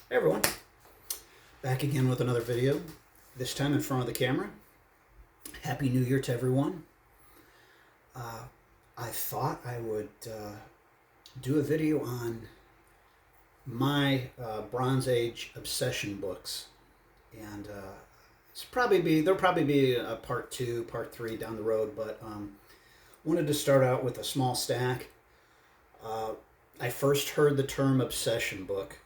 Hey everyone, back again with another video, this time in front of the camera. Happy New Year to everyone. I thought I would do a video on my Bronze Age obsession books, and there'll probably be a part 2, part 3 down the road, but wanted to start out with a small stack. I first heard the term obsession book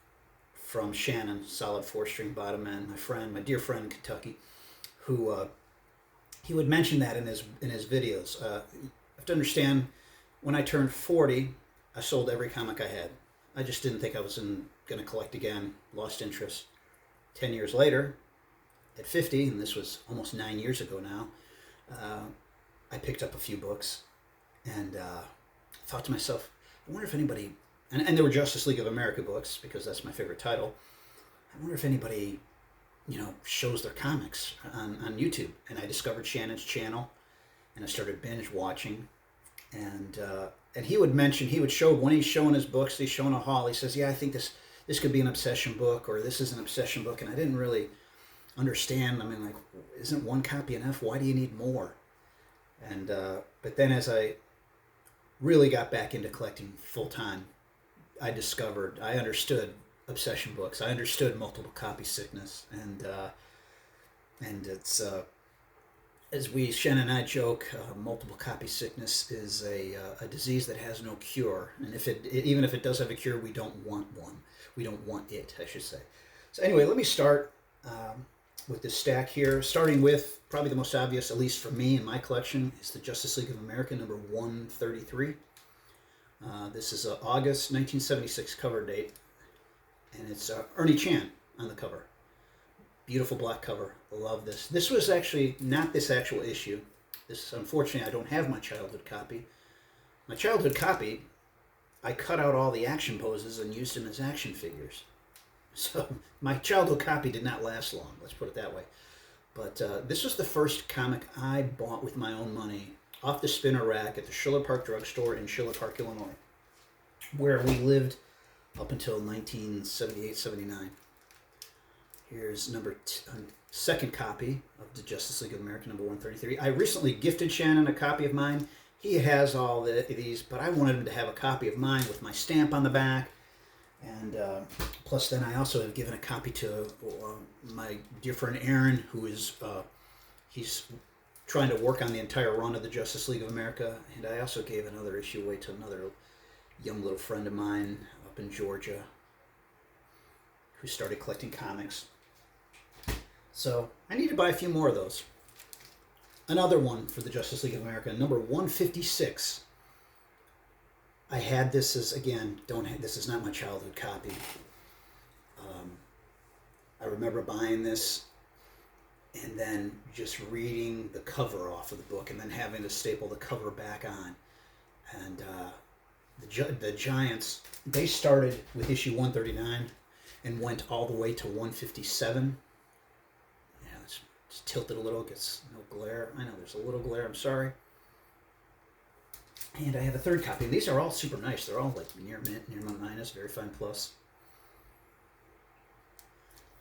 from Shannon, solid 4-string bottom man, my dear friend in Kentucky, who he would mention that in his videos. You have to understand, when I turned 40, I sold every comic I had. I just didn't think I was going to collect again. Lost interest. 10 years later, at 50, and this was almost 9 years ago now, I picked up a few books and thought to myself, I wonder if anybody, and they were Justice League of America books because that's my favorite title. I wonder if anybody, shows their comics on YouTube. And I discovered Shannon's channel, and I started binge watching. And he would show, when he's showing his books, he's showing a haul. He says, "Yeah, I think this could be an obsession book, or this is an obsession book." And I didn't really understand. I mean, like, isn't one copy enough? Why do you need more? And but then as I really got back into collecting full time, I understood obsession books. I understood multiple copy sickness, and it's as Shannon and I joke, multiple copy sickness is a disease that has no cure, and even if it does have a cure, we don't want one. We don't want it, I should say. So anyway, let me start with this stack here, starting with probably the most obvious, at least for me in my collection, is the Justice League of America number 133. This is August 1976 cover date, and it's Ernie Chan on the cover. Beautiful black cover. Love this. This was actually not this actual issue. Unfortunately, I don't have my childhood copy. My childhood copy, I cut out all the action poses and used them as action figures. So my childhood copy did not last long, let's put it that way. But this was the first comic I bought with my own money off the spinner rack at the Schiller Park drugstore in Schiller Park, Illinois, where we lived up until 1978-79. Here's second copy of the Justice League of America number 133. I recently gifted Shannon a copy of mine. He has all these, but I wanted him to have a copy of mine with my stamp on the back. And plus, then I also have given a copy to my dear friend Aaron, who is he's trying to work on the entire run of the Justice League of America. And I also gave another issue away to another young little friend of mine up in Georgia who started collecting comics. So I need to buy a few more of those. Another one for the Justice League of America, number 156. I had this as, again, this is not my childhood copy. I remember buying this and then just reading the cover off of the book and then having to staple the cover back on. And the Giants, they started with issue 139 and went all the way to 157. Yeah, it's tilted a little, gets no glare. I know there's a little glare, I'm sorry. And I have a third copy. These are all super nice. They're all like near mint, near minus, very fine plus.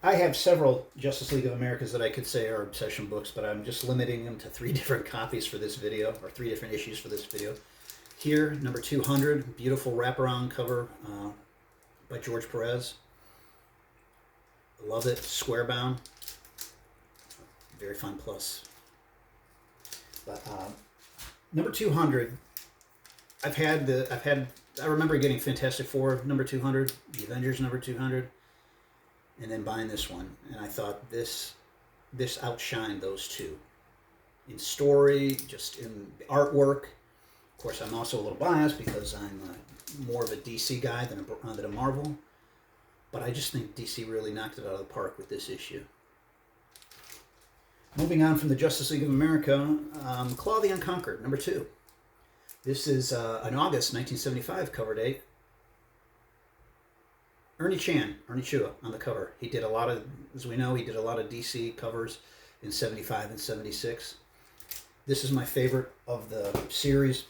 I have several Justice League of Americas that I could say are obsession books, but I'm just limiting them to 3 different copies for this video, or 3 different issues for this video. Here, number 200, beautiful wraparound cover by George Perez. Love it, square bound, very fine plus. But number 200. I remember getting Fantastic Four number 200, the Avengers number 200, and then buying this one. And I thought this outshined those two in story, just in artwork. Of course, I'm also a little biased because I'm more of a DC guy than a Marvel. But I just think DC really knocked it out of the park with this issue. Moving on from the Justice League of America, Claw the Unconquered, number 2. This is an August 1975 cover date. Ernie Chua on the cover. He did a lot of, as we know, he did a lot of DC covers in 75 and 76. This is my favorite of the series.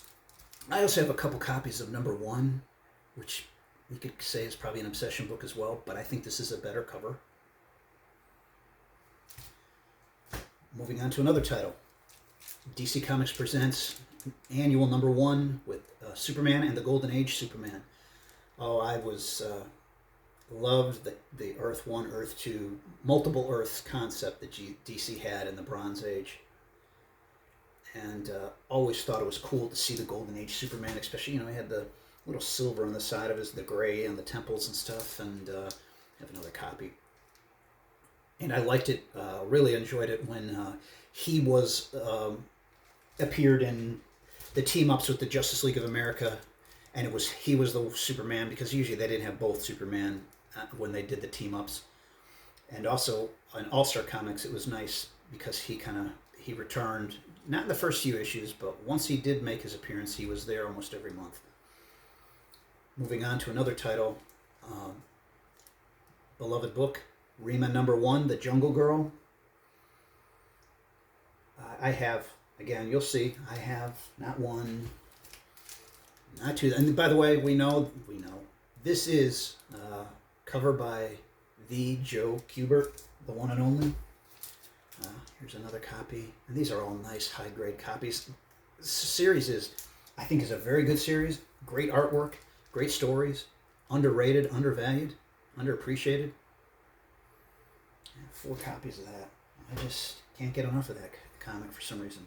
I also have a couple copies of number 1, which you could say is probably an obsession book as well, but I think this is a better cover. Moving on to another title. DC Comics presents annual #1 with Superman and the Golden Age Superman. Oh, I was loved the Earth 1, Earth 2, multiple Earths concept that DC had in the Bronze Age. And always thought it was cool to see the Golden Age Superman, especially, he had the little silver on the side of his, the gray on the temples and stuff, and I have another copy. And I liked it, really enjoyed it when he was, appeared in the team-ups with the Justice League of America, and he was the Superman, because usually they didn't have both Superman when they did the team-ups. And also, on All-Star Comics, it was nice because he returned, not in the first few issues, but once he did make his appearance, he was there almost every month. Moving on to another title, beloved book, Rima #1, The Jungle Girl. I have, again, you'll see, I have not one, not two. And by the way, we know, this is cover by the Joe Kubert, the one and only. Here's another copy. And these are all nice, high-grade copies. This series I think is a very good series. Great artwork, great stories, underrated, undervalued, underappreciated. 4 copies of that. I just can't get enough of that comic for some reason.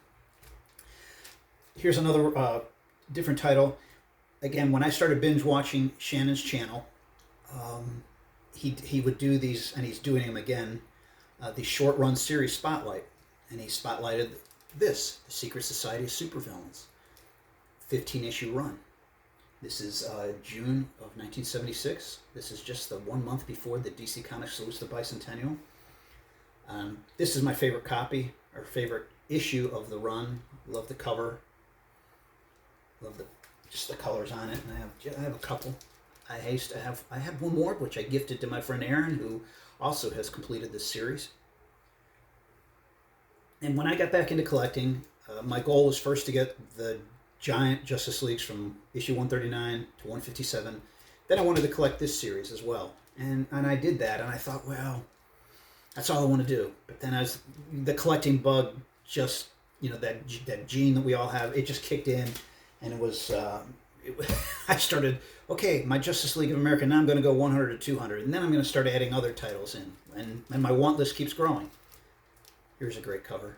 Here's another different title. Again, when I started binge watching Shannon's channel, he would do these, and he's doing them again, the short run series Spotlight. And he spotlighted this, The Secret Society of Supervillains, 15-issue run. This is June of 1976. This is just the 1 month before the DC Comics salutes the bicentennial. This is my favorite copy, or favorite issue of the run. Love the cover. Love just the colors on it. And I have a couple. I have one more, which I gifted to my friend Aaron, who also has completed this series. And when I got back into collecting, my goal was first to get the giant Justice Leagues from issue 139 to 157. Then I wanted to collect this series as well. And I did that, and I thought, well, that's all I want to do. But then as the collecting bug just, that gene that we all have, it just kicked in, and it was, I started, okay, my Justice League of America, now I'm going to go 100 to 200, and then I'm going to start adding other titles in, and my want list keeps growing. Here's a great cover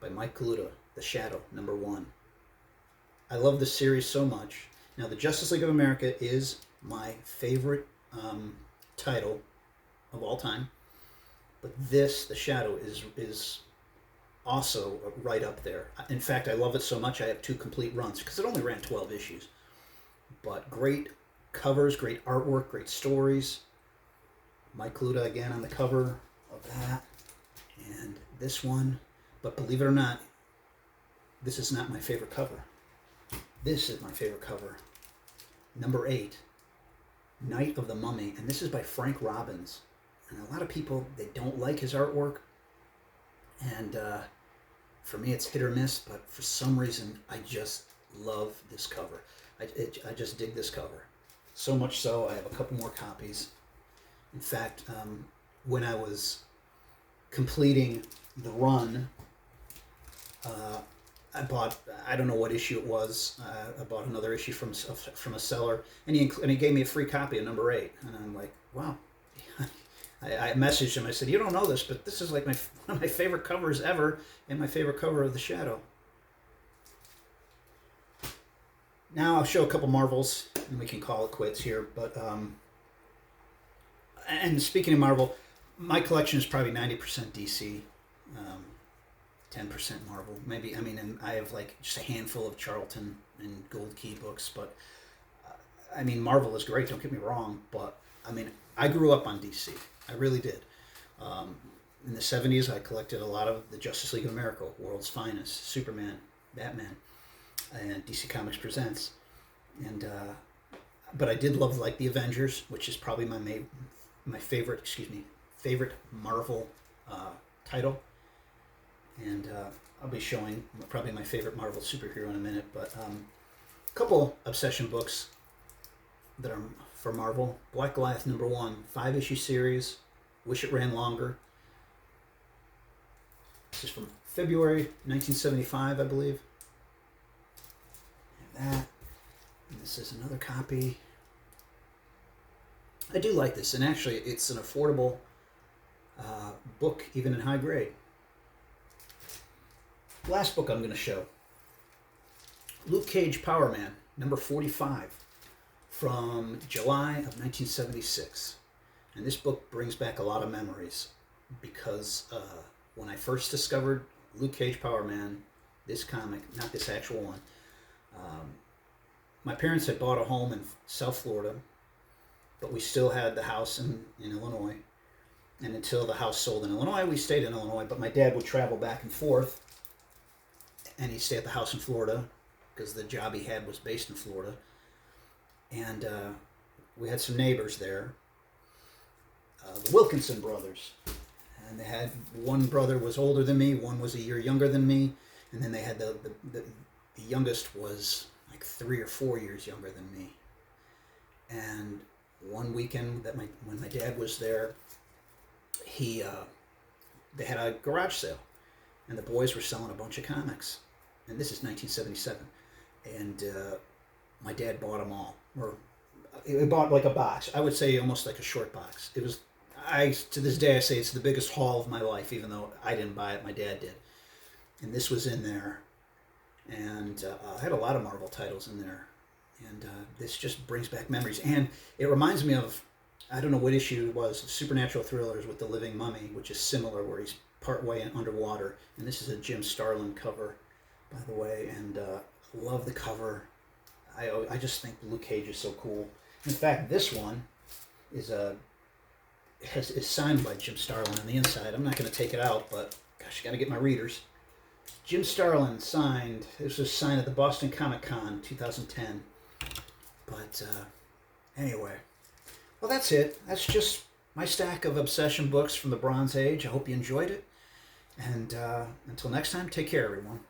by Mike Kaluta, The Shadow, #1. I love this series so much. Now, the Justice League of America is my favorite title of all time, but this, The Shadow, is also right up there. In fact, I love it so much I have 2 complete runs, because it only ran 12 issues. But great covers, great artwork, great stories. Mike Kaluta again on the cover of that. And this one. But believe it or not, this is not my favorite cover. This is my favorite cover. #8, Night of the Mummy. And this is by Frank Robbins. And a lot of people, they don't like his artwork. And for me, it's hit or miss. But for some reason, I just love this cover. I just dig this cover. So much so, I have a couple more copies. In fact, when I was completing the run, I bought, I don't know what issue it was. I bought another issue from a seller, and he gave me a free copy of #8, and I'm like, wow. I messaged him. I said, you don't know this, but this is like one of my favorite covers ever, and my favorite cover of The Shadow. Now I'll show a couple Marvels, and we can call it quits here. But and speaking of Marvel, my collection is probably 90% DC. 10% Marvel, maybe. I mean, and I have like just a handful of Charlton and Gold Key books, but I mean, Marvel is great, don't get me wrong, but I mean, I grew up on DC. I really did. In the 70s, I collected a lot of the Justice League of America, World's Finest, Superman, Batman, and DC Comics Presents. And but I did love like the Avengers, which is probably my favorite, favorite Marvel title. And I'll be showing probably my favorite Marvel superhero in a minute, but a couple obsession books that are for Marvel. Black Goliath #1, 5-issue series. Wish it ran longer. This is from February 1975, I believe. And that. And this is another copy. I do like this, and actually it's an affordable book, even in high grade. Last book I'm going to show. Luke Cage Power Man, #45, from July of 1976. And this book brings back a lot of memories because when I first discovered Luke Cage Power Man, this comic, not this actual one, my parents had bought a home in South Florida, but we still had the house in Illinois. And until the house sold in Illinois, we stayed in Illinois, but my dad would travel back and forth, and he'd stay at the house in Florida because the job he had was based in Florida. And we had some neighbors there, the Wilkinson brothers. And they had, one brother was older than me, one was a year younger than me, and then they had the youngest was like 3 or 4 years younger than me. And one weekend that when my dad was there, they had a garage sale, and the boys were selling a bunch of comics. And this is 1977, and my dad bought them all, or he bought like a box. I would say almost like a short box. It was, to this day I say it's the biggest haul of my life, even though I didn't buy it, my dad did. And this was in there, and I had a lot of Marvel titles in there, and this just brings back memories. And it reminds me of, I don't know what issue it was, Supernatural Thrillers with the Living Mummy, which is similar, where he's partway underwater. And this is a Jim Starlin cover, by the way, and love the cover. I just think Luke Cage is so cool. In fact, this one is signed by Jim Starlin on the inside. I'm not going to take it out, but gosh, got to get my readers. Jim Starlin signed. This was signed at the Boston Comic Con 2010. But anyway, well, that's it. That's just my stack of obsession books from the Bronze Age. I hope you enjoyed it. And until next time, take care, everyone.